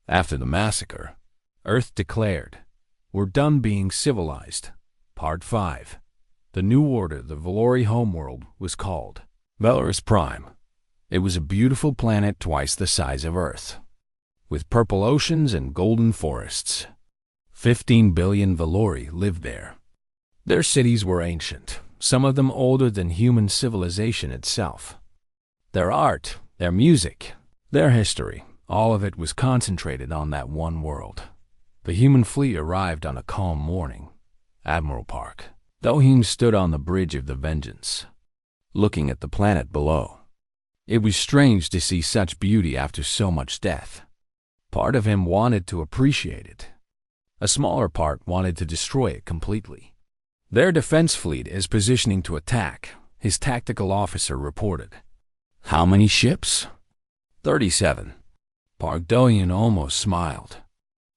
After the massacre, Earth declared, "We're done being civilized." Part 5. The new order, the Valori homeworld, was called Valorous Prime. It was a beautiful planet twice the size of Earth, with purple oceans and golden forests. 15 billion Valori lived there. Their cities were ancient, some of them older than human civilization itself. Their art, their music, their history, all of it was concentrated on that one world. The human fleet arrived on a calm morning. Admiral Park Do-hyun stood on the bridge of the Vengeance, looking at the planet below. It was strange to see such beauty after so much death. Part of him wanted to appreciate it. A smaller part wanted to destroy it completely. "Their defense fleet is positioning to attack," his tactical officer reported. "How many ships?" 37. Park Do-hyun almost smiled.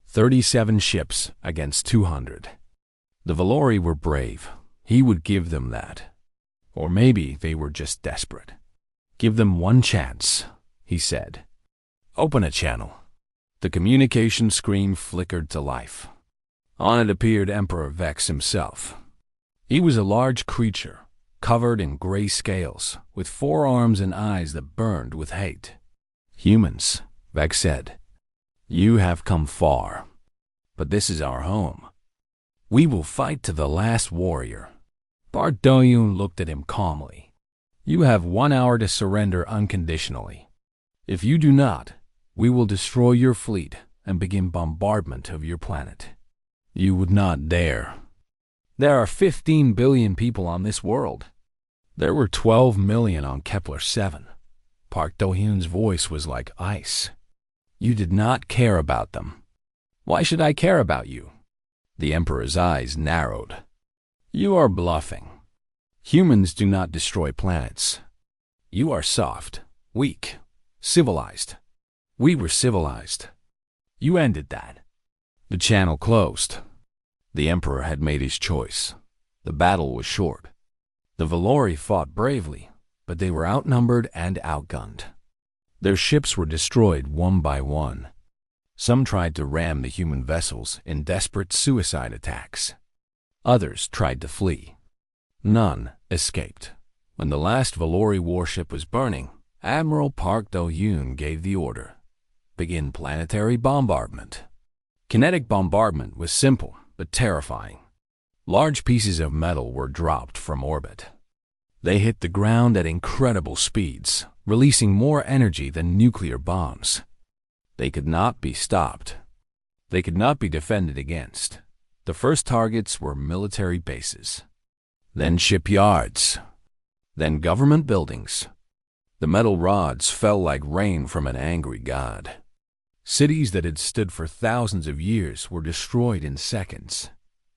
37 ships against 200. The Valori were brave. He would give them that. Or maybe they were just desperate. "Give them one chance," he said. "Open a channel." The communication screen flickered to life. On it appeared Emperor Vex himself. He was a large creature, covered in gray scales, with 4 arms and eyes that burned with hate. "Humans," Vex said, "you have come far, but this is our home. We will fight to the last warrior." Park Do-hyun looked at him calmly. "You have 1 hour to surrender unconditionally. If you do not, we will destroy your fleet and begin bombardment of your planet." "You would not dare." "There are 15 billion people on this world. There were 12 million on Kepler-7. Park Do-hyun's voice was like ice. "You did not care about them." "Why should I care about you?" The Emperor's eyes narrowed. "You are bluffing. Humans do not destroy planets. You are soft, weak, civilized. We were civilized. You ended that." The channel closed. The Emperor had made his choice. The battle was short. The Valori fought bravely, but they were outnumbered and outgunned. Their ships were destroyed one by one. Some tried to ram the human vessels in desperate suicide attacks. Others tried to flee. None escaped. When the last Valori warship was burning, Admiral Park Do-hyun gave the order: begin planetary bombardment. Kinetic bombardment was simple but terrifying. Large pieces of metal were dropped from orbit. They hit the ground at incredible speeds, releasing more energy than nuclear bombs. They could not be stopped. They could not be defended against. The first targets were military bases, then shipyards, then government buildings. The metal rods fell like rain from an angry god. Cities that had stood for thousands of years were destroyed in seconds.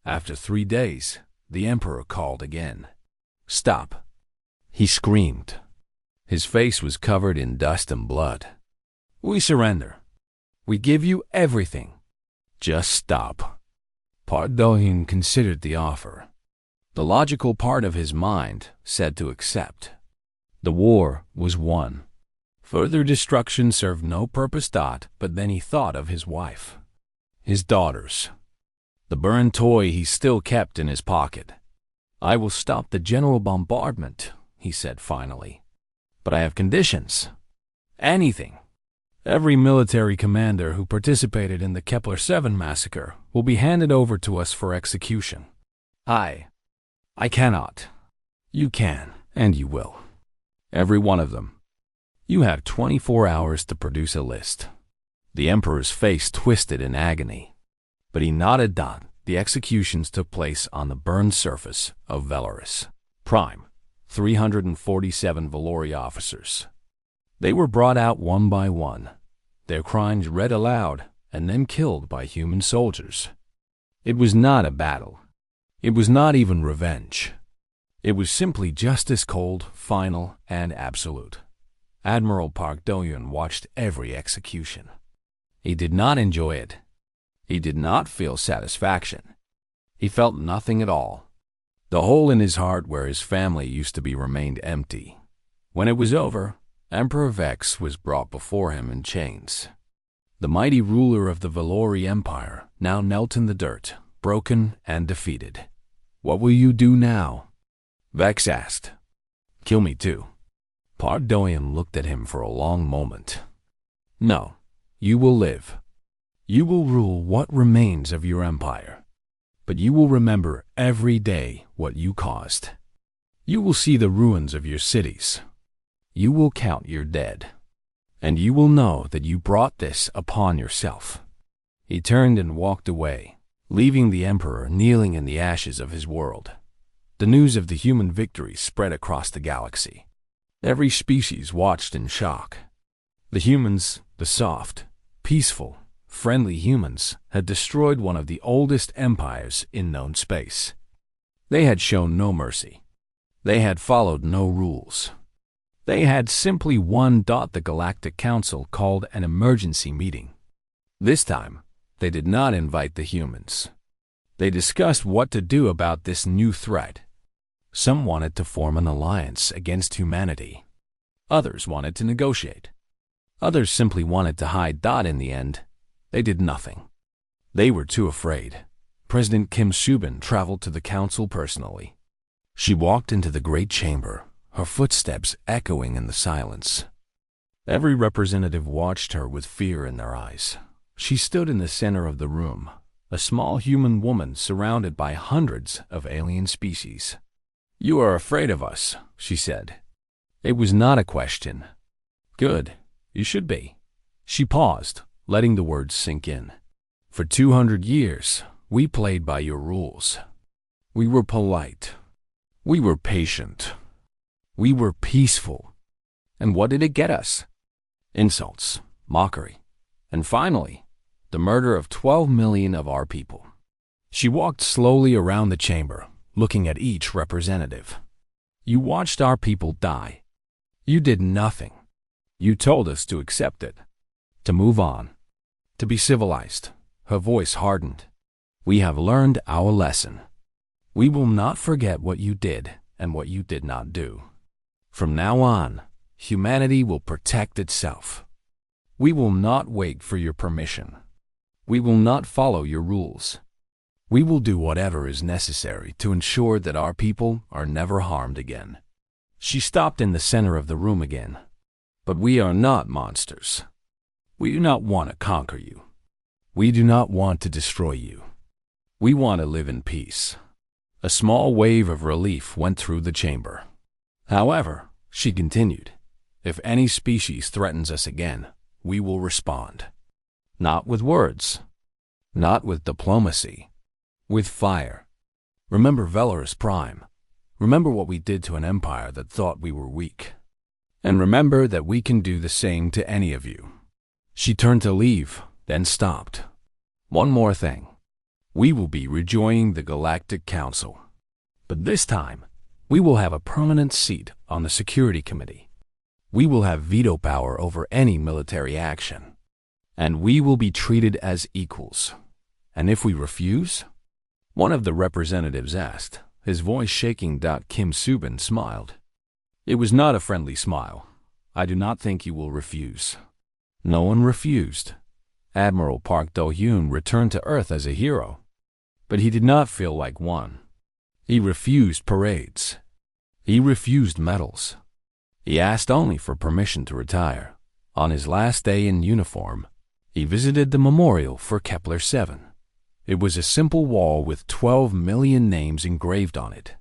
After 3 days, the Emperor called again. "Stop!" He screamed. His face was covered in dust and blood. "We surrender. We give you everything. Just stop." Park Do-hyun considered the offer. The logical part of his mind said to accept. The war was won. Further destruction served no purpose. But then he thought of his wife, his daughters, the burned toy he still kept in his pocket. "I will stop the general bombardment," he said finally. "But I have conditions. Anything. Every military commander who participated in the Kepler-7 massacre will be handed over to us for execution." I cannot." "You can, and you will. Every one of them. You have 24 hours to produce a list." The Emperor's face twisted in agony, but he nodded. The executions took place on the burned surface of Valorous Prime. 347 Valori officers. They were brought out one by one, their crimes read aloud, and then killed by human soldiers. It was not a battle. It was not even revenge. It was simply justice, cold, final, and absolute. Admiral Park Do-hyun watched every execution. He did not enjoy it. He did not feel satisfaction. He felt nothing at all. The hole in his heart where his family used to be remained empty. When it was over, Emperor Vex was brought before him in chains. The mighty ruler of the Valori Empire now knelt in the dirt, broken and defeated. "What will you do now?" Vex asked. "Kill me too." Pardoyan looked at him for a long moment. "No, you will live. You will rule what remains of your empire. But you will remember every day what you caused. You will see the ruins of your cities. You will count your dead. And you will know that you brought this upon yourself." He turned and walked away, leaving the emperor kneeling in the ashes of his world. The news of the human victory spread across the galaxy. Every species watched in shock. The humans, the soft, peaceful, friendly humans, had destroyed one of the oldest empires in known space. They had shown no mercy. They had followed no rules. They had simply won. The Galactic Council called an emergency meeting. This time, they did not invite the humans. They discussed what to do about this new threat. Some wanted to form an alliance against humanity. Others wanted to negotiate. Others simply wanted to hide. In the end, they did nothing. They were too afraid. President Kim Subin traveled to the council personally. She walked into the great chamber, her footsteps echoing in the silence. Every representative watched her with fear in their eyes. She stood in the center of the room, a small human woman surrounded by hundreds of alien species. "You are afraid of us," she said. It was not a question. "Good, you should be." She paused, letting the words sink in. "For 200 years, we played by your rules. We were polite. We were patient. We were peaceful. And what did it get us? Insults, mockery, and finally, the murder of 12 million of our people." She walked slowly around the chamber, looking at each representative. "You watched our people die. You did nothing. You told us to accept it, to move on, to be civilized." Her voice hardened. "We have learned our lesson. We will not forget what you did and what you did not do. From now on, humanity will protect itself. We will not wait for your permission. We will not follow your rules. We will do whatever is necessary to ensure that our people are never harmed again." She stopped in the center of the room again. "But we are not monsters. We do not want to conquer you. We do not want to destroy you. We want to live in peace." A small wave of relief went through the chamber. "However," she continued, "if any species threatens us again, we will respond. Not with words, not with diplomacy, with fire. Remember Valorous Prime. Remember what we did to an empire that thought we were weak. And remember that we can do the same to any of you." She turned to leave, then stopped. "One more thing. We will be rejoining the Galactic Council. But this time, we will have a permanent seat on the Security Committee. We will have veto power over any military action. And we will be treated as equals. And if we refuse?" One of the representatives asked, his voice shaking. Kim Subin smiled. It was not a friendly smile. "I do not think you will refuse." No one refused. Admiral Park Do-hyun returned to Earth as a hero. But he did not feel like one. He refused parades. He refused medals. He asked only for permission to retire. On his last day in uniform, he visited the memorial for Kepler-7. It was a simple wall with 12 million names engraved on it.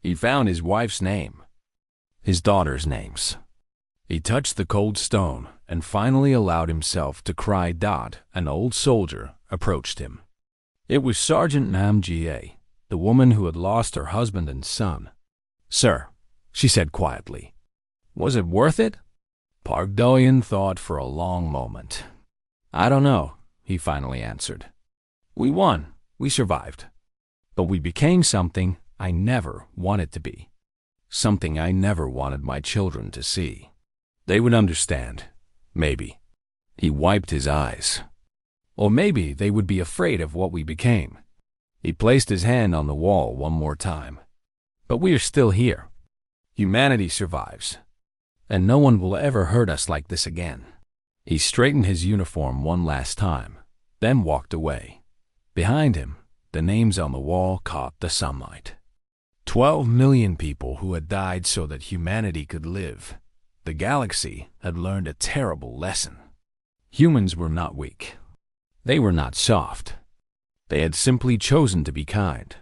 He found his wife's name, his daughter's names. He touched the cold stone and finally allowed himself to cry. An old soldier approached him. It was Sergeant Nam Jie, the woman who had lost her husband and son. "Sir," she said quietly, "was it worth it?" Park Do-hyun thought for a long moment. "I don't know," he finally answered. "We won. We survived. But we became something I never wanted to be. Something I never wanted my children to see. They would understand. Maybe." He wiped his eyes. "Or maybe they would be afraid of what we became." He placed his hand on the wall one more time. "But we are still here. Humanity survives. And no one will ever hurt us like this again." He straightened his uniform one last time, then walked away. Behind him, the names on the wall caught the sunlight. 12 million people who had died so that humanity could live. The galaxy had learned a terrible lesson. Humans were not weak. They were not soft. They had simply chosen to be kind.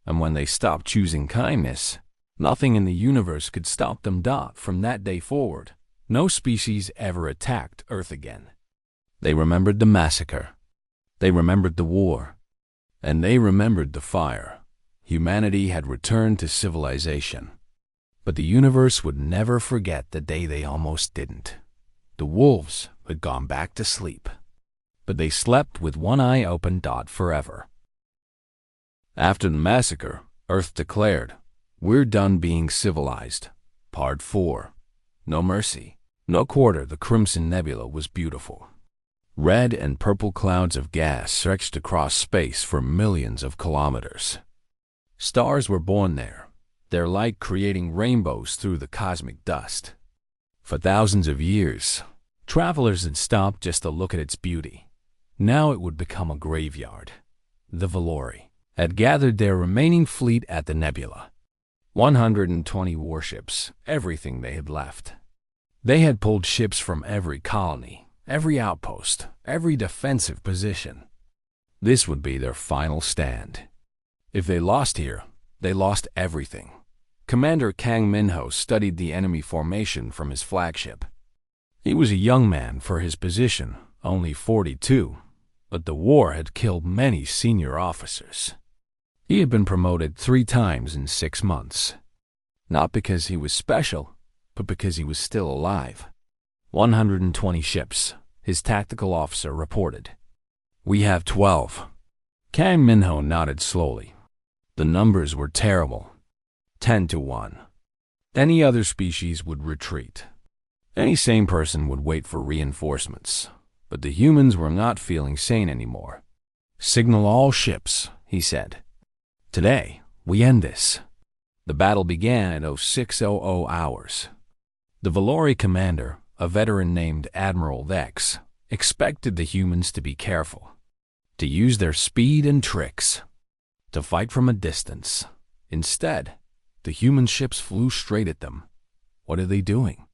And when they stopped choosing kindness, nothing in the universe could stop them. From that day forward, no species ever attacked Earth again. They remembered the massacre. They remembered the war. And they remembered the fire. Humanity had returned to civilization. But the universe would never forget the day they almost didn't. The wolves had gone back to sleep. But they slept with one eye open. Forever. After the massacre, Earth declared, "We're done being civilized." Part 4. No mercy, no quarter. The Crimson Nebula was beautiful. Red and purple clouds of gas stretched across space for millions of kilometers. Stars were born there, their light creating rainbows through the cosmic dust. For thousands of years, travelers had stopped just to look at its beauty. Now it would become a graveyard. The Valori had gathered their remaining fleet at the nebula. 120 warships, everything they had left. They had pulled ships from every colony, every outpost, every defensive position. This would be their final stand. If they lost here, they lost everything. Commander Kang Minho studied the enemy formation from his flagship. He was a young man for his position, only 42, but the war had killed many senior officers. He had been promoted 3 times in 6 months. Not because he was special, but because he was still alive. 120 ships, his tactical officer reported. "We have 12. Kang Minho nodded slowly. The numbers were terrible. 10 to 1. Any other species would retreat. Any sane person would wait for reinforcements. But the humans were not feeling sane anymore. "Signal all ships," he said. "Today, we end this." The battle began at 0600 hours. The Valori commander, a veteran named Admiral Vex, expected the humans to be careful, to use their speed and tricks, to fight from a distance. Instead, the human ships flew straight at them. "What are they doing?"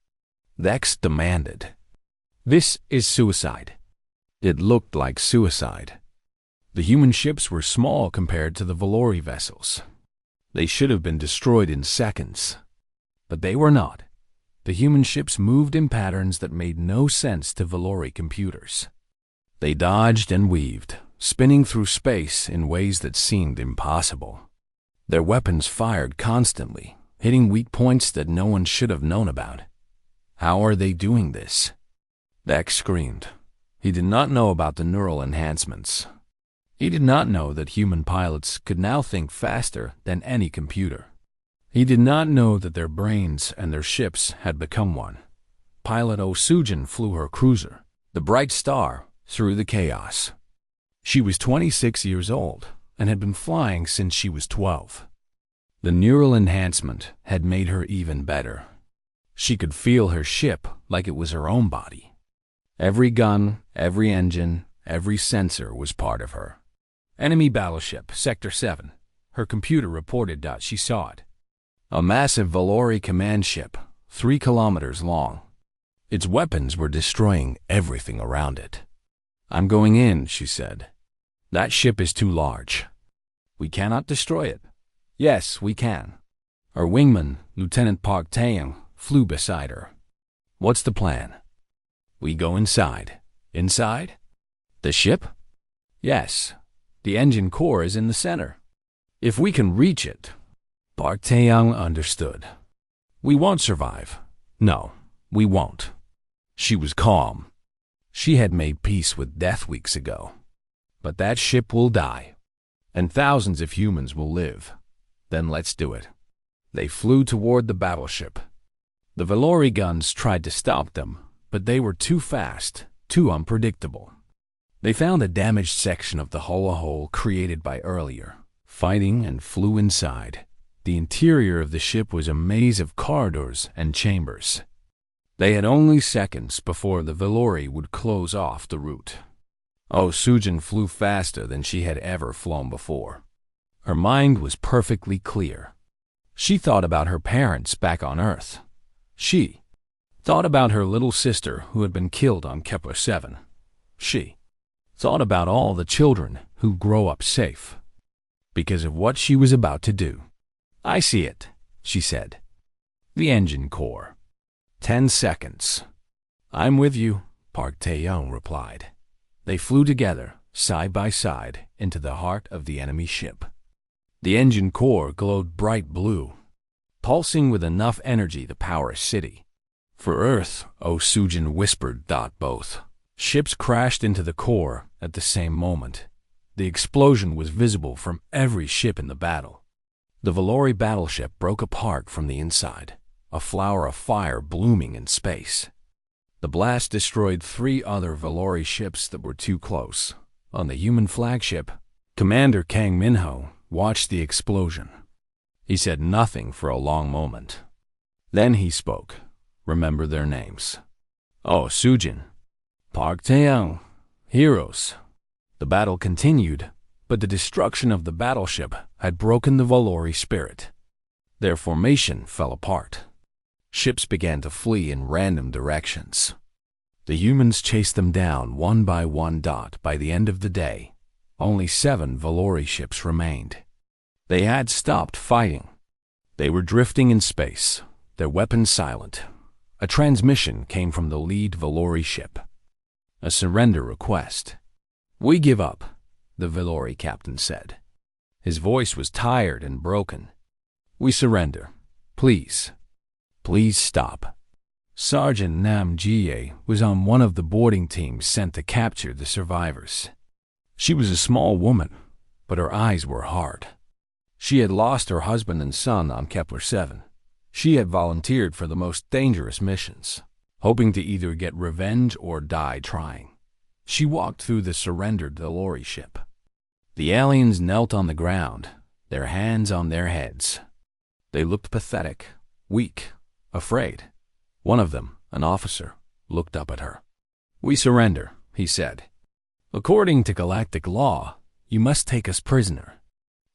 Vex demanded. "This is suicide." It looked like suicide. The human ships were small compared to the Valori vessels. They should have been destroyed in seconds. But they were not. The human ships moved in patterns that made no sense to Valori computers. They dodged and weaved, spinning through space in ways that seemed impossible. Their weapons fired constantly, hitting weak points that no one should have known about. How are they doing this? Vex screamed. He did not know about the neural enhancements. He did not know that human pilots could now think faster than any computer. He did not know that their brains and their ships had become one. Pilot Osujin flew her cruiser, the Bright Star, through the chaos. She was 26 years old and had been flying since she was 12. The neural enhancement had made her even better. She could feel her ship like it was her own body. Every gun, every engine, every sensor was part of her. "Enemy battleship, Sector 7. Her computer reported she saw it. A massive Valori command ship, 3 kilometers long. Its weapons were destroying everything around it. "I'm going in," she said. "That ship is too large. We cannot destroy it." "Yes, we can." Our wingman, Lieutenant Park Taeyang, flew beside her. "What's the plan?" "We go inside." "Inside? The ship?" "Yes. The engine core is in the center. If we can reach it." Park Taeyang understood. "We won't survive. No, we won't." She was calm. She had made peace with death weeks ago. "But that ship will die, and thousands of humans will live. Then let's do it." They flew toward the battleship. The Valori guns tried to stop them, but they were too fast, too unpredictable. They found a damaged section of the hole created by earlier fighting and flew inside. The interior of the ship was a maze of corridors and chambers. They had only seconds before the Valori would close off the route. Oh, Sujin flew faster than she had ever flown before. Her mind was perfectly clear. She thought about her parents back on Earth. She thought about her little sister who had been killed on Kepler 7. She thought about all the children who grow up safe because of what she was about to do. I see it, she said. The engine core. 10 seconds. I'm with you, Park Tae-young replied. They flew together, side by side, into the heart of the enemy ship. The engine core glowed bright blue, pulsing with enough energy to power a city. For Earth, Oh Sujin whispered. Both ships crashed into the core at the same moment. The explosion was visible from every ship in the battle. The Valori battleship broke apart from the inside, a flower of fire blooming in space. The blast destroyed 3 other Valori ships that were too close. On the human flagship, Commander Kang Minho watched the explosion. He said nothing for a long moment. Then he spoke. Remember their names. Oh Sujin, Park Tae-young, heroes. The battle continued, but the destruction of the battleship had broken the Valori spirit. Their formation fell apart. Ships began to flee in random directions. The humans chased them down one by one. By the end of the day, only 7 Valori ships remained. They had stopped fighting. They were drifting in space, their weapons silent. A transmission came from the lead Valori ship. A surrender request. We give up, the Valori captain said. His voice was tired and broken. We surrender. Please. Please stop. Sergeant Nam Jie was on one of the boarding teams sent to capture the survivors. She was a small woman, but her eyes were hard. She had lost her husband and son on Kepler 7. She had volunteered for the most dangerous missions, hoping to either get revenge or die trying. She walked through the surrendered Valori ship. The aliens knelt on the ground, their hands on their heads. They looked pathetic, weak, afraid. One of them, an officer, looked up at her. We surrender, he said. According to galactic law, you must take us prisoner.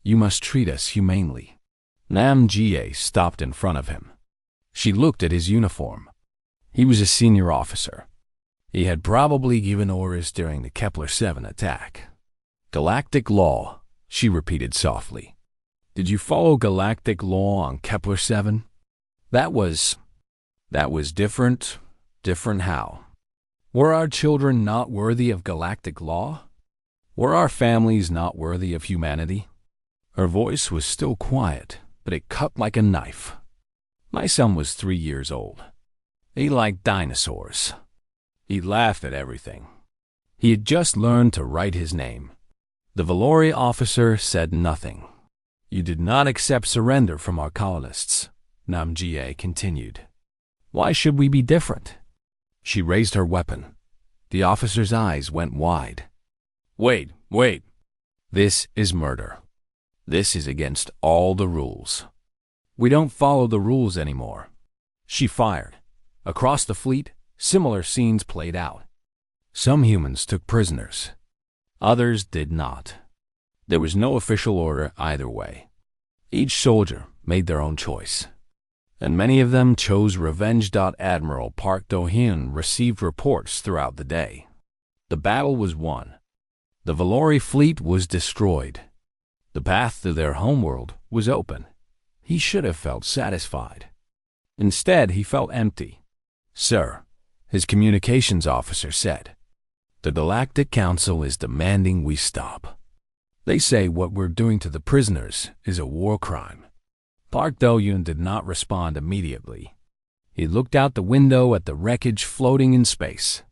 You must treat us humanely. Nam Jie stopped in front of him. She looked at his uniform. He was a senior officer. He had probably given orders during the Kepler 7 attack. Galactic law, she repeated softly. Did you follow galactic law on Kepler 7? That was different. Different how? Were our children not worthy of galactic law? Were our families not worthy of humanity? Her voice was still quiet, but it cut like a knife. My son was 3 years old. He liked dinosaurs. He laughed at everything. He had just learned to write his name. The Valori officer said nothing. You did not accept surrender from our colonists, Nam Jie continued. Why should we be different? She raised her weapon. The officer's eyes went wide. Wait. This is murder. This is against all the rules. We don't follow the rules anymore. She fired. Across the fleet, similar scenes played out. Some humans took prisoners. Others did not. There was no official order either way. Each soldier made their own choice. And many of them chose revenge. Admiral Park Do-hyun received reports throughout the day. The battle was won. The Valori fleet was destroyed. The path to their homeworld was open. He should have felt satisfied. Instead, he felt empty. Sir, his communications officer said, the Galactic Council is demanding we stop. They say what we're doing to the prisoners is a war crime. Park Do-hyun did not respond immediately. He looked out the window at the wreckage floating in space.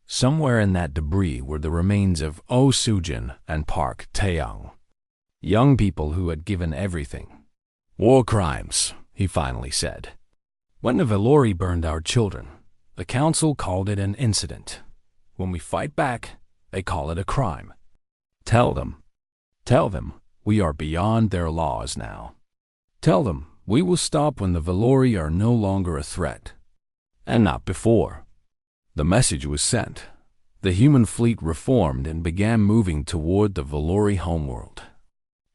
Somewhere in that debris were the remains of Oh Sujin and Park Tae-young, young people who had given everything. War crimes, he finally said. When the Valori burned our children, the council called it an incident. When we fight back, they call it a crime. Tell them we are beyond their laws now. Tell them we will stop when the Valori are no longer a threat. and not before. The message was sent. The human fleet reformed and began moving toward the Valori homeworld.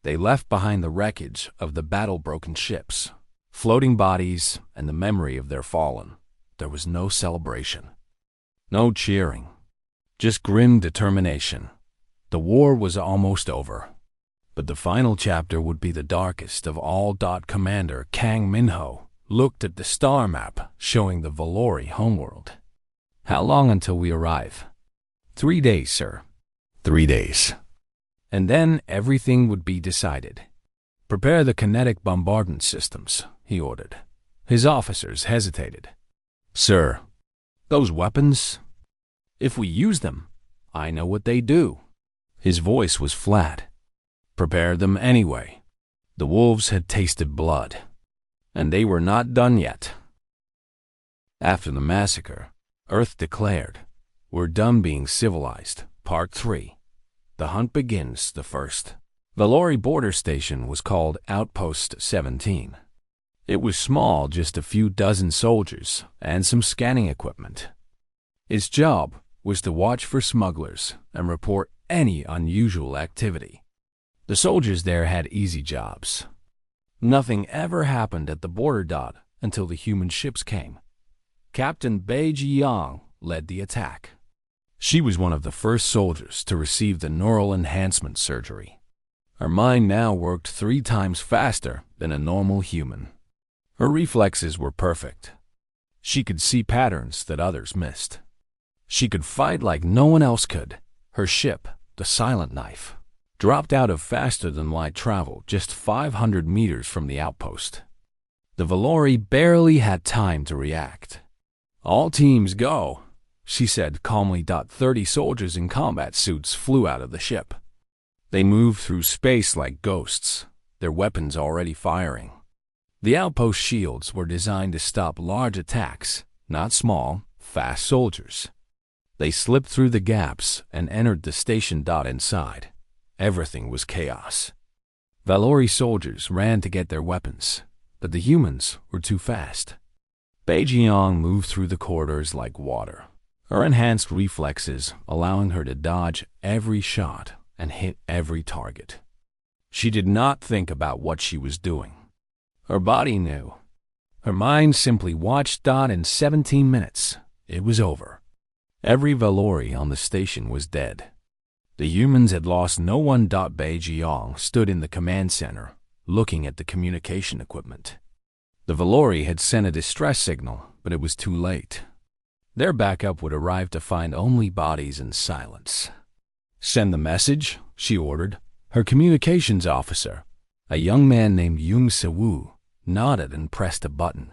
They left behind the wreckage of the battle-broken ships, floating bodies, and the memory of their fallen. There was no celebration, no cheering, just grim determination. The war was almost over, but the final chapter would be the darkest of all. Commander Kang Minho looked at the star map showing the Valori homeworld. "How long until we arrive?" 3 days, sir." 3 days. And then everything would be decided. "Prepare the kinetic bombardment systems," he ordered. His officers hesitated. "Sir, those weapons? If we use them, I know what they do." His voice was flat. "Prepare them anyway." The wolves had tasted blood, and they were not done yet. After the massacre, Earth declared, "We're done being civilized." Part 3. The hunt begins. The first Valori border station was called Outpost 17. It was small, just a few dozen soldiers and some scanning equipment. Its job was to watch for smugglers and report any unusual activity. The soldiers there had easy jobs. Nothing ever happened at the border dot until the human ships came. Captain Bai Jiang led the attack. She was one of the first soldiers to receive the neural enhancement surgery. Her mind now worked 3 times faster than a normal human. Her reflexes were perfect. She could see patterns that others missed. She could fight like no one else could. Her ship, the Silent Knife, dropped out of faster-than-light travel just 500 meters from the outpost. The Valori barely had time to react. "All teams go," she said calmly. 30 soldiers in combat suits flew out of the ship. They moved through space like ghosts, their weapons already firing. The outpost shields were designed to stop large attacks, not small, fast soldiers. They slipped through the gaps and entered the station. Inside, everything was chaos. Valori soldiers ran to get their weapons, but the humans were too fast. Bai Jiang moved through the corridors like water, her enhanced reflexes allowing her to dodge every shot and hit every target. She did not think about what she was doing. Her body knew. Her mind simply watched. In 17 minutes, it was over. Every Valori on the station was dead. The humans had lost no one. Bai Jiang stood in the command center, looking at the communication equipment. The Valori had sent a distress signal, but it was too late. Their backup would arrive to find only bodies and silence. "Send the message," she ordered. Her communications officer, a young man named Yung Se-woo, nodded and pressed a button.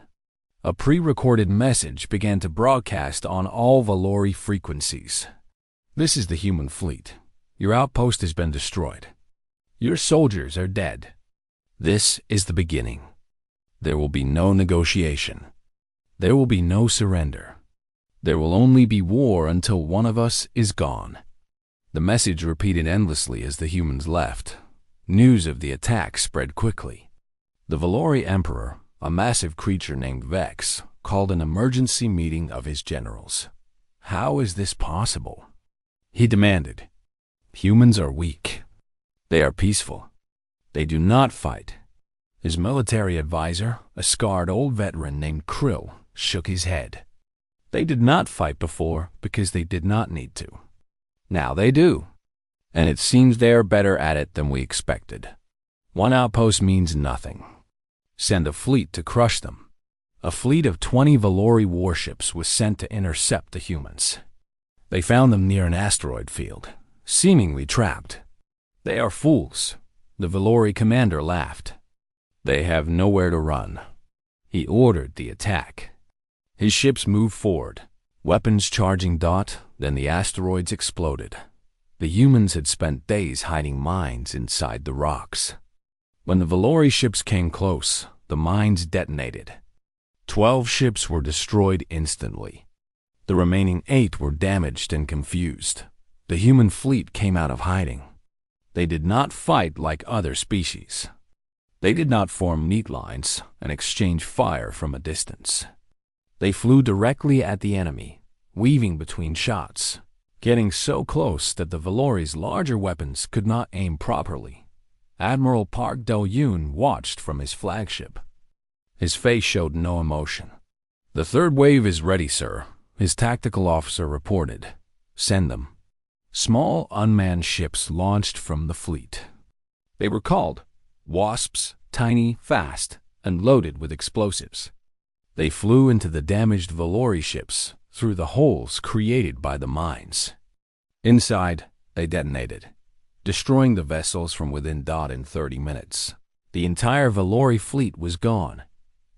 A pre-recorded message began to broadcast on all Valori frequencies. "This is the human fleet. Your outpost has been destroyed. Your soldiers are dead. This is the beginning. There will be no negotiation. There will be no surrender. There will only be war until one of us is gone." The message repeated endlessly as the humans left. News of the attack spread quickly. The Valori Emperor, a massive creature named Vex, called an emergency meeting of his generals. "How is this possible?" he demanded. "Humans are weak. They are peaceful. They do not fight." His military advisor, a scarred old veteran named Krill, shook his head. "They did not fight before because they did not need to. Now they do, and it seems they are better at it than we expected. One outpost means nothing. Send a fleet to crush them." A fleet of 20 Valori warships was sent to intercept the humans. They found them near an asteroid field, seemingly trapped. "They are fools," the Valori commander laughed. "They have nowhere to run." He ordered the attack. His ships moved forward, weapons charging. Then the asteroids exploded. The humans had spent days hiding mines inside the rocks. When the Valori ships came close, the mines detonated. 12 ships were destroyed instantly. The remaining 8 were damaged and confused. The human fleet came out of hiding. They did not fight like other species. They did not form neat lines and exchange fire from a distance. They flew directly at the enemy, weaving between shots, getting so close that the Valori's larger weapons could not aim properly. Admiral Park Do-yoon watched from his flagship. His face showed no emotion. "The third wave is ready, sir," his tactical officer reported. "Send them." Small, unmanned ships launched from the fleet. They were called Wasps, tiny, fast, and loaded with explosives. They flew into the damaged Valori ships through the holes created by the mines. Inside, they detonated, destroying the vessels from within. In 30 minutes, the entire Valori fleet was gone.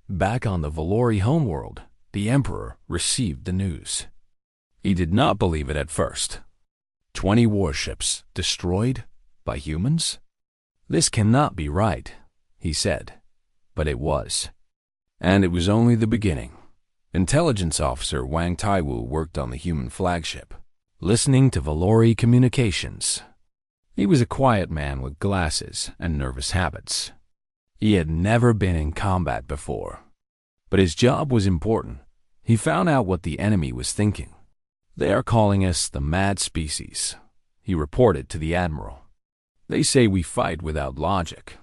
Back on the Valori homeworld, the Emperor received the news. He did not believe it at first. 20 warships destroyed by humans? This cannot be right, he said. But it was. And it was only the beginning. Intelligence officer Wang Taiwu worked on the human flagship, listening to Valori communications. He was a quiet man with glasses and nervous habits. He had never been in combat before. But his job was important. He found out what the enemy was thinking. "They are calling us the mad species," he reported to the admiral. "They say we fight without logic,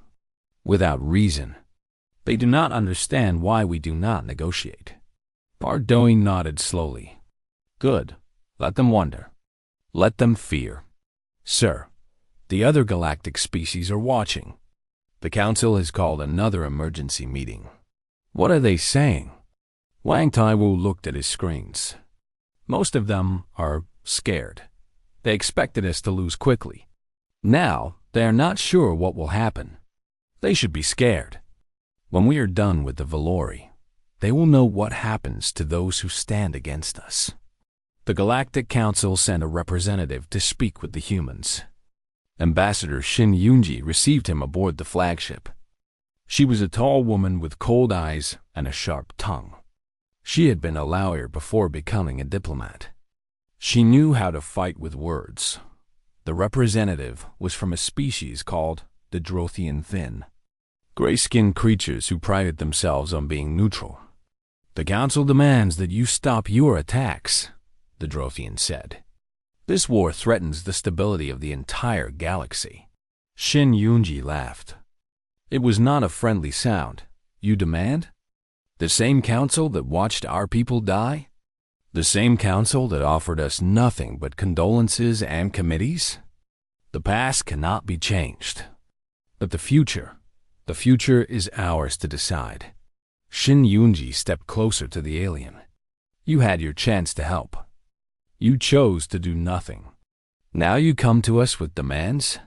without reason. They do not understand why we do not negotiate." Park Do-yoon nodded slowly. "Good. Let them wonder. Let them fear. Sir, the other galactic species are watching. The Council has called another emergency meeting." "What are they saying?" Wang Taiwu looked at his screens. "Most of them are scared. They expected us to lose quickly. Now, they are not sure what will happen. They should be scared. When we are done with the Valori, they will know what happens to those who stand against us." The Galactic Council sent a representative to speak with the humans. Ambassador Shin Yoonji received him aboard the flagship. She was a tall woman with cold eyes and a sharp tongue. She had been a lawyer before becoming a diplomat. She knew how to fight with words. The representative was from a species called the Drothian Thin, gray-skinned creatures who prided themselves on being neutral. "The Council demands that you stop your attacks," the Drothian said. "This war threatens the stability of the entire galaxy." Shin Yoonji laughed. It was not a friendly sound. "You demand? The same council that watched our people die? The same council that offered us nothing but condolences and committees? The past cannot be changed. But the future is ours to decide." Shin Yoonji stepped closer to the alien. "You had your chance to help. You chose to do nothing. Now you come to us with demands?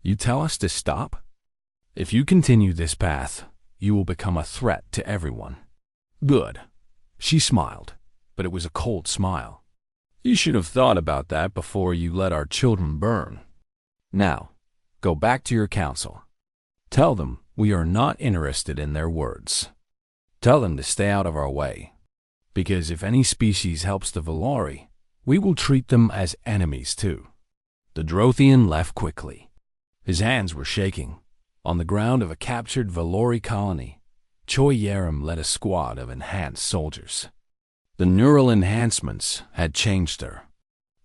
You tell us to stop? If you continue this path, you will become a threat to everyone." "Good." She smiled, but it was a cold smile. "You should have thought about that before you let our children burn. Now, go back to your council. Tell them we are not interested in their words. Tell them to stay out of our way. Because if any species helps the Valori, we will treat them as enemies too." The Drothian left quickly. His hands were shaking. On the ground of a captured Valori colony, Choi Yerim led a squad of enhanced soldiers. The neural enhancements had changed her.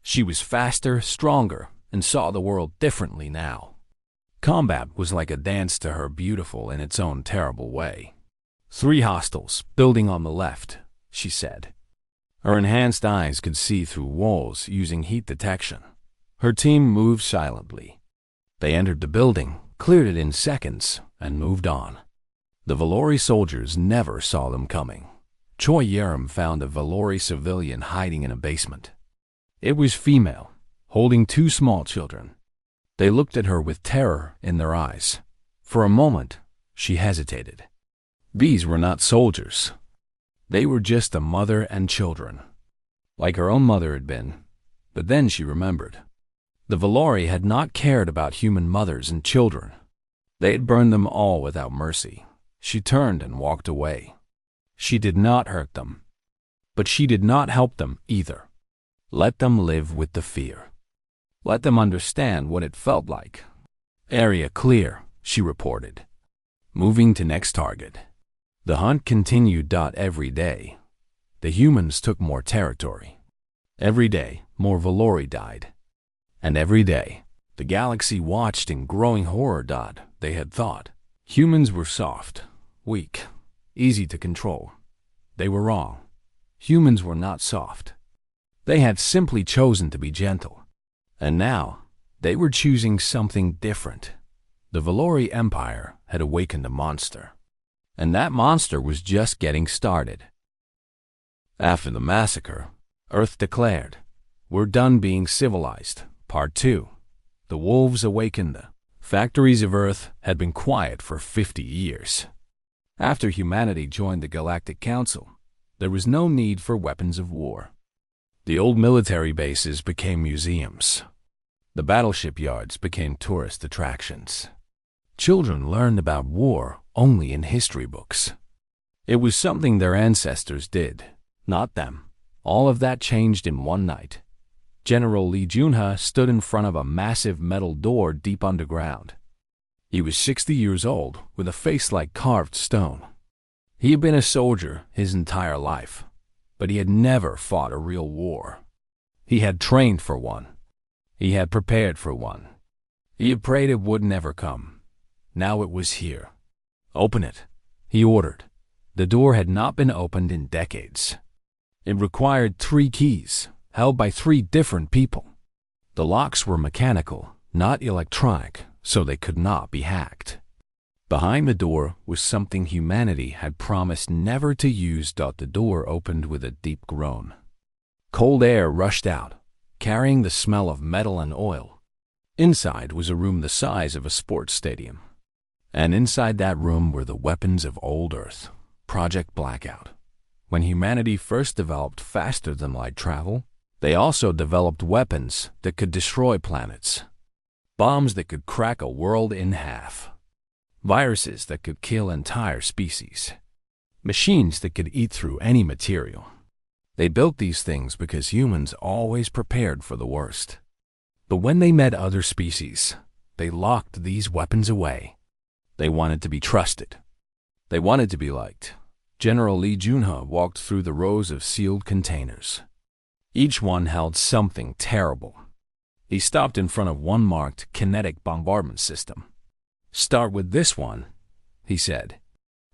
She was faster, stronger, and saw the world differently now. Combat was like a dance to her, beautiful in its own terrible way. "3 hostiles, building on the left," she said. Her enhanced eyes could see through walls using heat detection. Her team moved silently. They entered the building, cleared it in seconds, and moved on. The Valori soldiers never saw them coming. Choi Yerim found a Valori civilian hiding in a basement. It was female, holding 2 small children. They looked at her with terror in their eyes. For a moment, she hesitated. These were not soldiers. They were just a mother and children, like her own mother had been. But then she remembered. The Valori had not cared about human mothers and children. They had burned them all without mercy. She turned and walked away. She did not hurt them, but she did not help them either. Let them live with the fear. Let them understand what it felt like. "Area clear," she reported. Moving to next target. The hunt continued. Every day, The humans took more territory. Every day, more Valori died. And every day, the galaxy watched in growing horror. They had thought humans were soft, weak, easy to control. They were wrong. Humans were not soft. They had simply chosen to be gentle. And now, they were choosing something different. The Valori Empire had awakened a monster. And that monster was just getting started. After the massacre, Earth declared, "We're done being civilized." Part 2. The wolves awakened. The factories of Earth had been quiet for 50 years. After humanity joined the Galactic Council, there was no need for weapons of war. The old military bases became museums. The battleship yards became tourist attractions. Children learned about war only in history books. It was something their ancestors did, not them. All of that changed in one night. General Lee Junha stood in front of a massive metal door deep underground. He was 60 years old, with a face like carved stone. He had been a soldier his entire life, but he had never fought a real war. He had trained for one. He had prepared for one. He had prayed it would never come. Now it was here. "Open it," he ordered. The door had not been opened in decades. It required 3 keys, held by 3 different people. The locks were mechanical, not electronic, so they could not be hacked. Behind the door was something humanity had promised never to use. The door opened with a deep groan. Cold air rushed out, carrying the smell of metal and oil. Inside was a room the size of a sports stadium. And inside that room were the weapons of old Earth, Project Blackout. When humanity first developed faster-than-light travel, they also developed weapons that could destroy planets. Bombs that could crack a world in half. Viruses that could kill entire species. Machines that could eat through any material. They built these things because humans always prepared for the worst. But when they met other species, they locked these weapons away. They wanted to be trusted. They wanted to be liked. General Lee Junha walked through the rows of sealed containers. Each one held something terrible. He stopped in front of one marked Kinetic Bombardment System. "Start with this one," he said.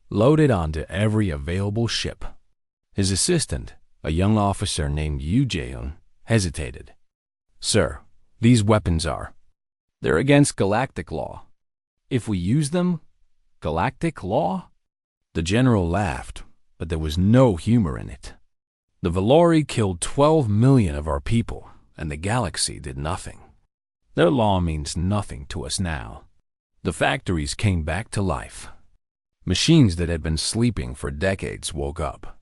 "Load it onto every available ship." His assistant, a young officer named Yu Jaeun, hesitated. "Sir, these weapons they're against galactic law." "If we use them? Galactic law?" The general laughed, but there was no humor in it. "The Valori killed 12 million of our people, and the galaxy did nothing. Their law means nothing to us now." The factories came back to life. Machines that had been sleeping for decades woke up.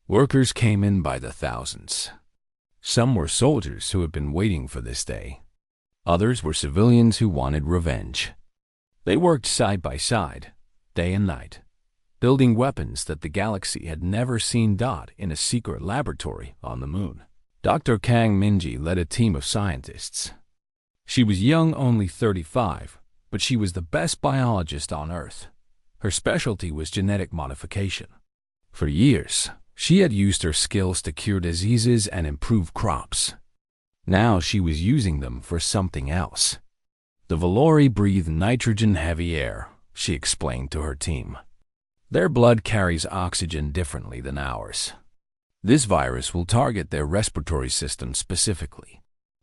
Workers came in by the thousands. Some were soldiers who had been waiting for this day. Others were civilians who wanted revenge. They worked side by side, day and night, building weapons that the galaxy had never seen. In a secret laboratory on the moon, Dr. Kang Minji led a team of scientists. She was young, only 35, but she was the best biologist on Earth. Her specialty was genetic modification. For years, she had used her skills to cure diseases and improve crops. Now she was using them for something else. "The Valori breathe nitrogen-heavy air," she explained to her team. "Their blood carries oxygen differently than ours. This virus will target their respiratory system specifically.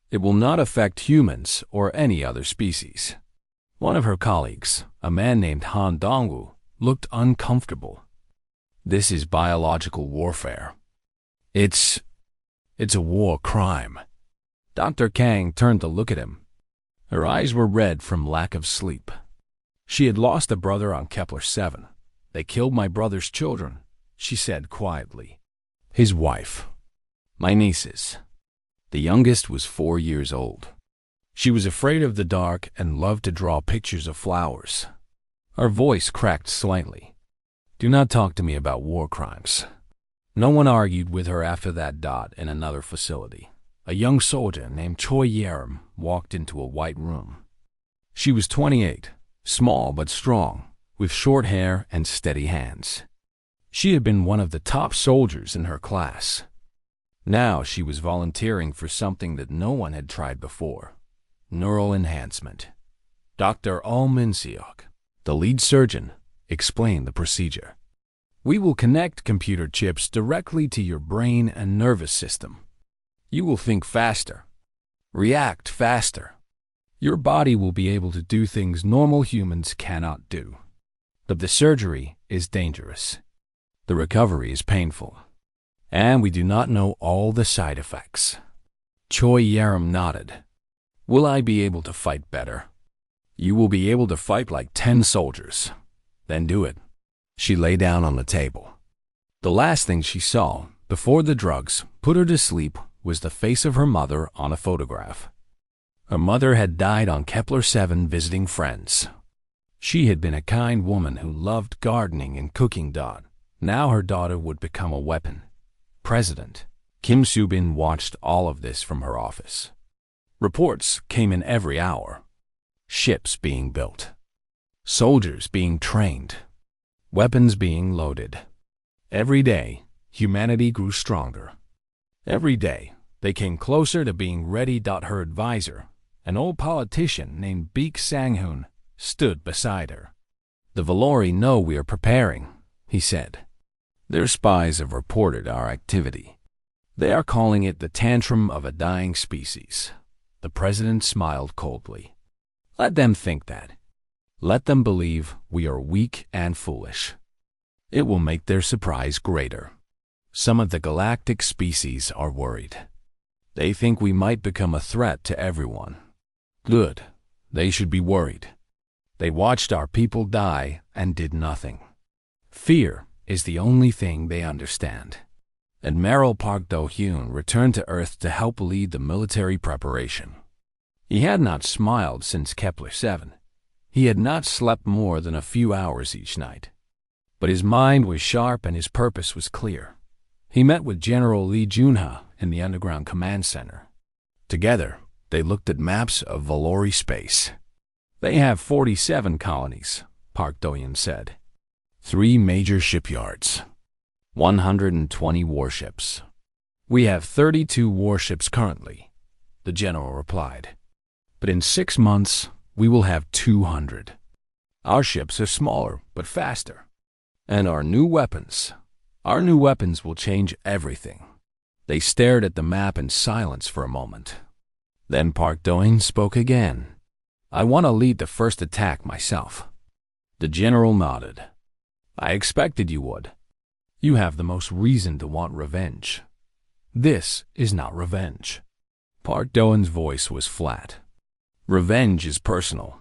It will not affect humans or any other species." One of her colleagues, a man named Han Dongwu, looked uncomfortable. "This is biological warfare. It's a war crime." Dr. Kang turned to look at him. Her eyes were red from lack of sleep. "She had lost a brother on Kepler 7. They killed my brother's children," she said quietly. "His wife. My nieces." The youngest was 4 years old. She was afraid of the dark and loved to draw pictures of flowers. Her voice cracked slightly. "Do not talk to me about war crimes." No one argued with her after that. In another facility, a young soldier named Choi Yerim walked into a white room. She was 28, small but strong, with short hair and steady hands. She had been one of the top soldiers in her class. Now she was volunteering for something that no one had tried before: neural enhancement. Dr. Al-Minsiok, the lead surgeon, explained the procedure. We will connect computer chips directly to your brain and nervous system. You will think faster, react faster. Your body will be able to do things normal humans cannot do. But the surgery is dangerous. The recovery is painful. And we do not know all the side effects. Choi Yaram nodded. Will I be able to fight better? You will be able to fight like 10 soldiers. Then do it. She lay down on the table. The last thing she saw before the drugs put her to sleep was the face of her mother on a photograph. Her mother had died on Kepler-7 visiting friends. She had been a kind woman who loved gardening and cooking. Now her daughter would become a weapon. President Kim Soo-bin watched all of this from her office. Reports came in every hour. Ships being built. Soldiers being trained. Weapons being loaded. Every day, humanity grew stronger. Every day, they came closer to being ready. Her advisor, an old politician named Baek Sang-hoon, stood beside her. The Valori know we are preparing, he said. Their spies have reported our activity. They are calling it the tantrum of a dying species. The president smiled coldly. Let them think that. Let them believe we are weak and foolish. It will make their surprise greater. Some of the galactic species are worried. They think we might become a threat to everyone. Good. They should be worried. They watched our people die and did nothing. Fear is the only thing they understand. Admiral Park Do-hyun returned to Earth to help lead the military preparation. He had not smiled since Kepler-7. He had not slept more than a few hours each night. But his mind was sharp and his purpose was clear. He met with General Lee Junha in the Underground Command Center. Together, they looked at maps of Valori space. They have 47 colonies, Park Do-hyun said. 3 major shipyards. 120 warships. We have 32 warships currently, the general replied. But in 6 months, we will have 200. Our ships are smaller, but faster. And our new weapons will change everything. They stared at the map in silence for a moment. Then Park Do-hyun spoke again. I want to lead the first attack myself. The general nodded. I expected you would. You have the most reason to want revenge. This is not revenge. Park Do-hyun's voice was flat. Revenge is personal.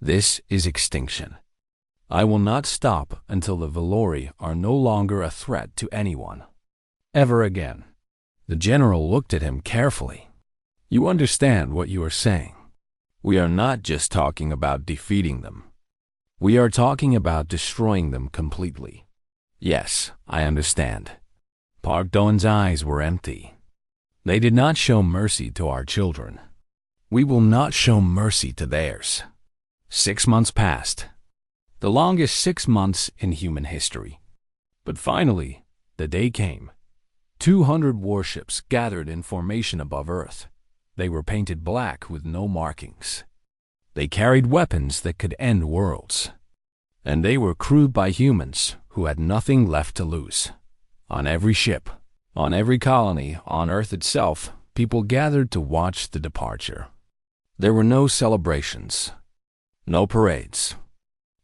This is extinction. I will not stop until the Valori are no longer a threat to anyone. Ever again. The general looked at him carefully. You understand what you are saying. We are not just talking about defeating them. We are talking about destroying them completely. Yes, I understand. Park Do-hyun's eyes were empty. They did not show mercy to our children. We will not show mercy to theirs. 6 months passed. The longest 6 months in human history. But finally, the day came. 200 warships gathered in formation above Earth. They were painted black with no markings. They carried weapons that could end worlds. And they were crewed by humans who had nothing left to lose. On every ship, on every colony, on Earth itself, people gathered to watch the departure. There were no celebrations, no parades,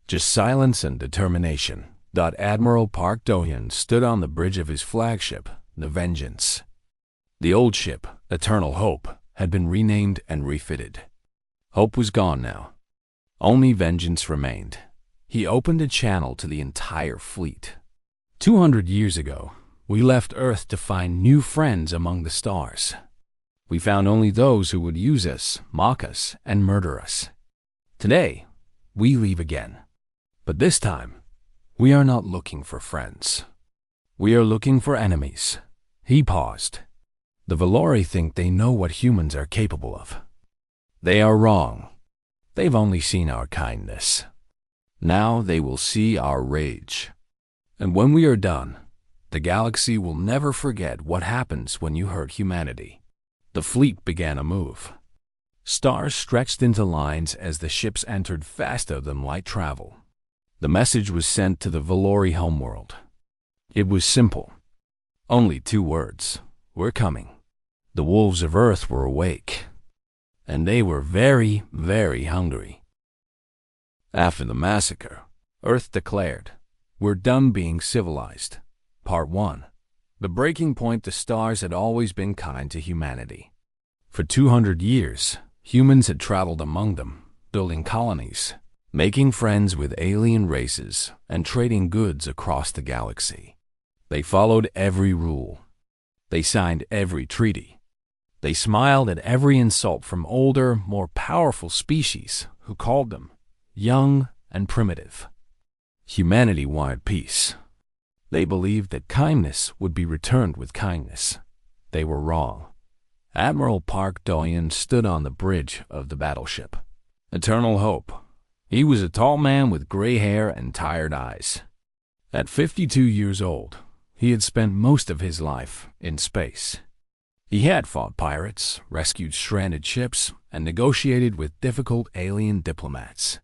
just silence and determination. Admiral Park Do-hyun stood on the bridge of his flagship, the Vengeance. The old ship, Eternal Hope, had been renamed and refitted. Hope was gone now. Only Vengeance remained. He opened a channel to the entire fleet. 200 years ago, we left Earth to find new friends among the stars. We found only those who would use us, mock us, and murder us. Today, we leave again. But this time, we are not looking for friends. We are looking for enemies. He paused. The Valori think they know what humans are capable of. They are wrong. They've only seen our kindness. Now they will see our rage. And when we are done, the galaxy will never forget what happens when you hurt humanity. The fleet began a move. Stars stretched into lines as the ships entered faster than light travel. The message was sent to the Valori homeworld. It was simple. Only 2 words. We're coming. The wolves of Earth were awake. And they were very, very hungry. After the massacre, Earth declared, "We're done being civilized." Part 1. The breaking point: the stars had always been kind to humanity. For 200 years, humans had traveled among them, building colonies, making friends with alien races, and trading goods across the galaxy. They followed every rule. They signed every treaty. They smiled at every insult from older, more powerful species who called them young and primitive. Humanity wanted peace. They believed that kindness would be returned with kindness. They were wrong. Admiral Park Do-yeon stood on the bridge of the battleship. Eternal Hope. He was a tall man with gray hair and tired eyes. At 52 years old, he had spent most of his life in space. He had fought pirates, rescued stranded ships, and negotiated with difficult alien diplomats.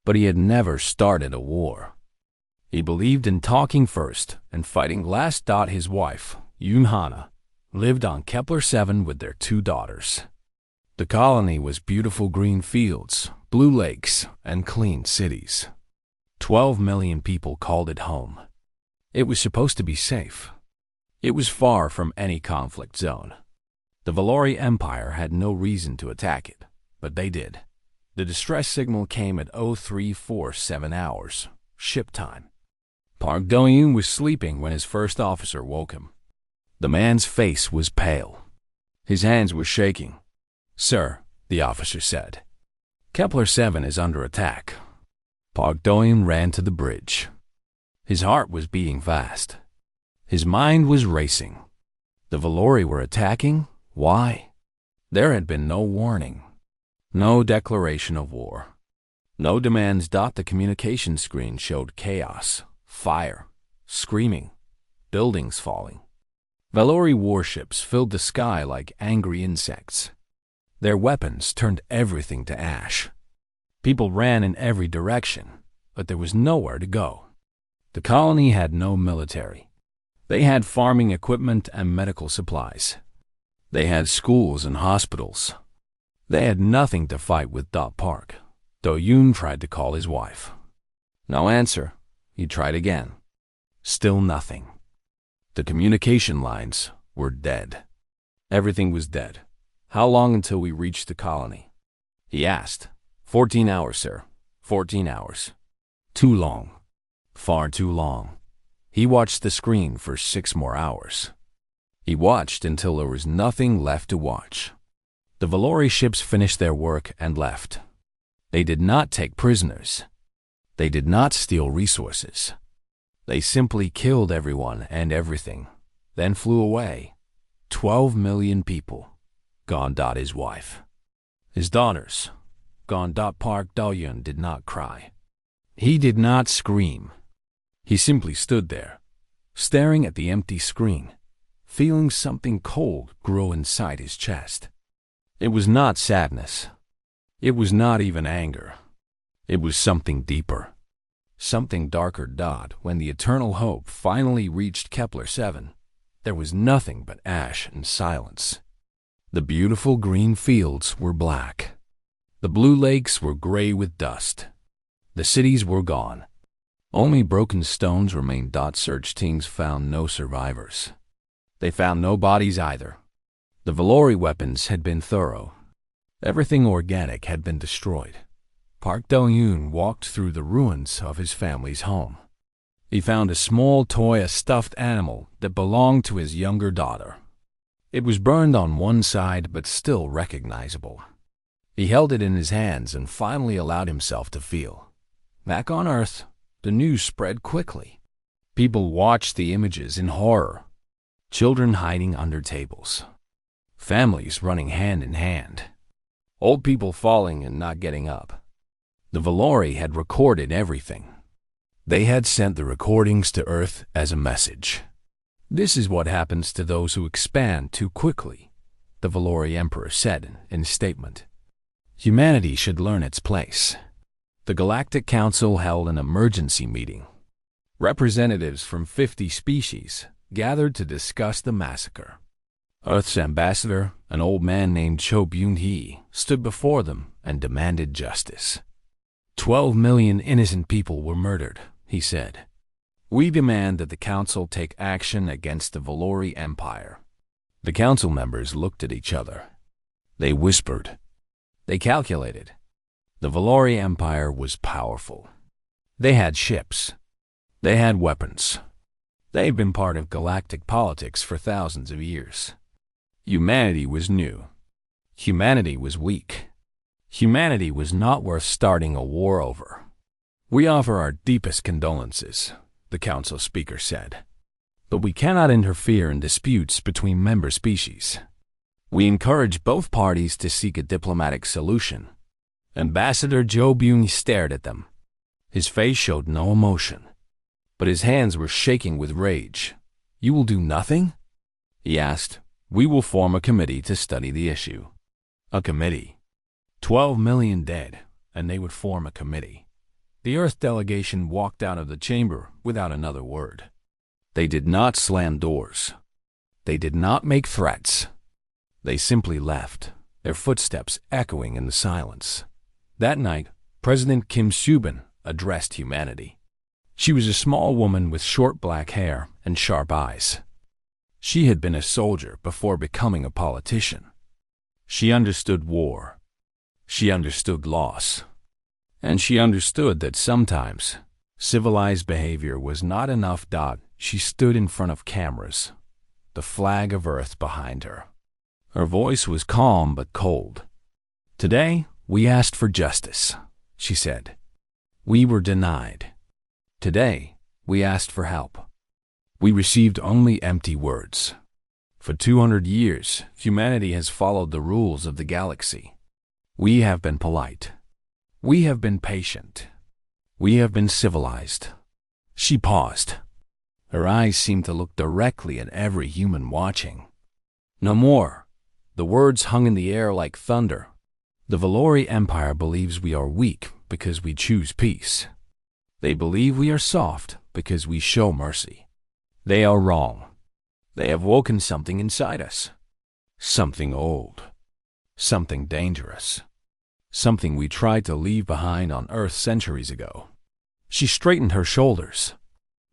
But he had never started a war. He believed in talking first and fighting last. His wife, Yoon-hana, lived on Kepler-7 with their 2 daughters. The colony was beautiful green fields, blue lakes, and clean cities. 12 million people called it home. It was supposed to be safe. It was far from any conflict zone. The Valori Empire had no reason to attack it, but they did. The distress signal came at 0347 hours, ship time. Park Do-yeon was sleeping when his first officer woke him. The man's face was pale. His hands were shaking. "Sir," the officer said, "Kepler-7 is under attack." Park Do-yeon ran to the bridge. His heart was beating fast. His mind was racing. The Valori were attacking? Why? There had been no warning. No declaration of war. No demands. The communication screen showed chaos, fire, screaming, buildings falling. Valori warships filled the sky like angry insects. Their weapons turned everything to ash. People ran in every direction, but there was nowhere to go. The colony had no military. They had farming equipment and medical supplies. They had schools and hospitals. They had nothing to fight with. Park Do-yeon tried to call his wife. No answer. He tried again. Still nothing. The communication lines were dead. Everything was dead. "How long until we reach the colony?" he asked. 14 hours, sir. 14 hours. Too long. Far too long. He watched the screen for 6 more hours. He watched until there was nothing left to watch. The Valori ships finished their work and left. They did not take prisoners. They did not steal resources. They simply killed everyone and everything, then flew away. 12 million people. Gone. His wife. His daughters. Gone. Park Do-yeon did not cry. He did not scream. He simply stood there, staring at the empty screen, feeling something cold grow inside his chest. It was not sadness. It was not even anger. It was something deeper. Something darker. When the Eternal Hope finally reached Kepler-7, there was nothing but ash and silence. The beautiful green fields were black. The blue lakes were gray with dust. The cities were gone. Only broken stones remained. Search teams found no survivors. They found no bodies either. The Valori weapons had been thorough. Everything organic had been destroyed. Park Do-yeon walked through the ruins of his family's home. He found a small toy, a stuffed animal that belonged to his younger daughter. It was burned on one side, but still recognizable. He held it in his hands and finally allowed himself to feel. Back on Earth, the news spread quickly. People watched the images in horror. Children hiding under tables. Families running hand in hand. Old people falling and not getting up. The Valori had recorded everything. They had sent the recordings to Earth as a message. "This is what happens to those who expand too quickly," the Valori Emperor said in a statement. "Humanity should learn its place." The Galactic Council held an emergency meeting. Representatives from 50 species gathered to discuss the massacre. Earth's ambassador, an old man named Cho Byung-hee, stood before them and demanded justice. 12 million innocent people were murdered, he said. "We demand that the Council take action against the Valori Empire." The Council members looked at each other. They whispered. They calculated. The Valori Empire was powerful. They had ships. They had weapons. They had been part of galactic politics for thousands of years. Humanity was new. Humanity was weak. Humanity was not worth starting a war over. "We offer our deepest condolences," the Council speaker said. "But we cannot interfere in disputes between member species. We encourage both parties to seek a diplomatic solution." Ambassador Jo Byung stared at them. His face showed no emotion, but his hands were shaking with rage. "You will do nothing?" he asked. "We will form a committee to study the issue." A committee. 12 million dead, and they would form a committee. The Earth delegation walked out of the chamber without another word. They did not slam doors. They did not make threats. They simply left, their footsteps echoing in the silence. That night, President Kim Soo-bin addressed humanity. She was a small woman with short black hair and sharp eyes. She had been a soldier before becoming a politician. She understood war. She understood loss. And she understood that sometimes civilized behavior was not enough. She stood in front of cameras, the flag of Earth behind her. Her voice was calm but cold. "Today, we asked for justice," she said. "We were denied. Today, we asked for help. We received only empty words. For 200 years, humanity has followed the rules of the galaxy. We have been polite. We have been patient. We have been civilized." She paused. Her eyes seemed to look directly at every human watching. "No more." The words hung in the air like thunder. "The Valori Empire believes we are weak because we choose peace. They believe we are soft because we show mercy. They are wrong. They have woken something inside us. Something old. Something dangerous. Something we tried to leave behind on Earth centuries ago." She straightened her shoulders.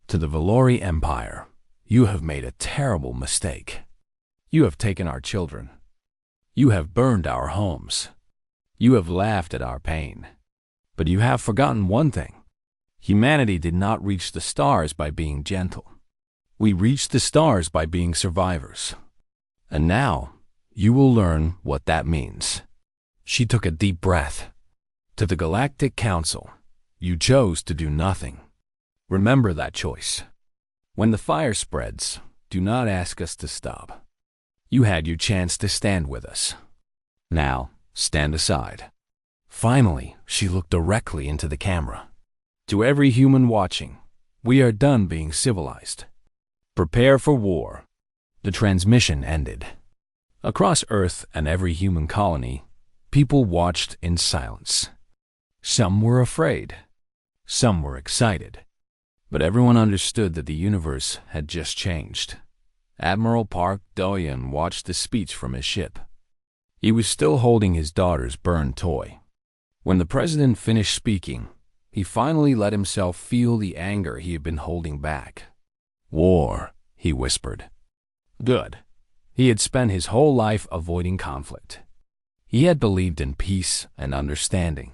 "To the Valori Empire, you have made a terrible mistake. You have taken our children. You have burned our homes. You have laughed at our pain. But you have forgotten one thing. Humanity did not reach the stars by being gentle. We reached the stars by being survivors. And now, you will learn what that means." She took a deep breath. "To the Galactic Council, you chose to do nothing. Remember that choice. When the fire spreads, do not ask us to stop. You had your chance to stand with us. Now, stand aside." Finally, she looked directly into the camera. "To every human watching, we are done being civilized. Prepare for war." The transmission ended. Across Earth and every human colony, people watched in silence. Some were afraid. Some were excited. But everyone understood that the universe had just changed. Admiral Park Do-yeon watched the speech from his ship. He was still holding his daughter's burned toy. When the president finished speaking, he finally let himself feel the anger he had been holding back. "War," he whispered. Good. He had spent his whole life avoiding conflict. He had believed in peace and understanding.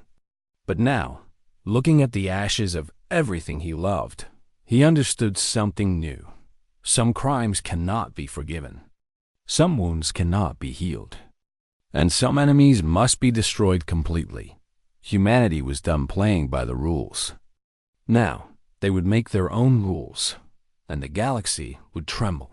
But now, looking at the ashes of everything he loved, he understood something new. Some crimes cannot be forgiven. Some wounds cannot be healed. And some enemies must be destroyed completely. Humanity was done playing by the rules. Now, they would make their own rules, and the galaxy would tremble.